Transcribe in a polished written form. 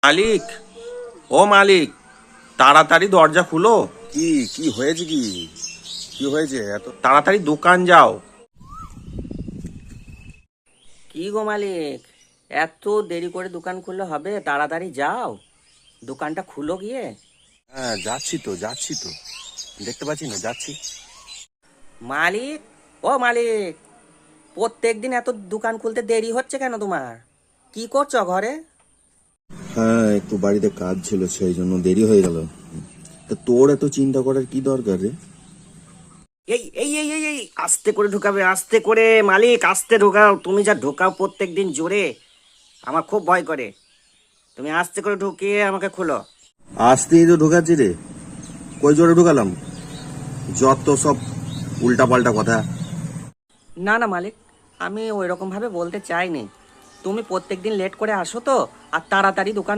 মালিক, ও মালিক, তাড়াতাড়ি দরজা খুলো। কি কি হয়েছে? কি কি হয়েছে এত? তাড়াতাড়ি দোকান যাও। কি গো মালিক, এত দেরি করে দোকান খুললে হবে? তাড়াতাড়ি যাও, দোকানটা খুলো গিয়ে। হ্যাঁ, যাচ্ছি তো দেখতে পাচ্ছি না, যাচ্ছি। মালিক, ও মালিক, প্রত্যেকদিন এত দোকান খুলতে দেরি হচ্ছে কেন তোমার? কি করছো ঘরে? হ্যাঁ, একটু বাড়িতে কাজ ছিল, সেই জন্য দেরি হয়ে গেল। তা তোর এত চিন্তা করার কি দরকার রে? এই এই এই এই এই আস্তে করে ঢুকাবে, আস্তে করে মালিক, আস্তে ঢোকাও। তুমি যা ঢোকাও প্রত্যেকদিন জোরে, আমার খুব ভয় করে। তুমি আস্তে করে ঢুকিয়ে আমাকে খুলো। আসতেই তো ঢোকাচ্ছি রে, কই জোরে ঢুকালাম? যত সব উল্টা পাল্টা কথা। না না মালিক, আমি ওই রকম ভাবে বলতে চাইনি। তুমি প্রত্যেকদিন লেট করে আসো তো, আর তাড়াতাড়ি দোকান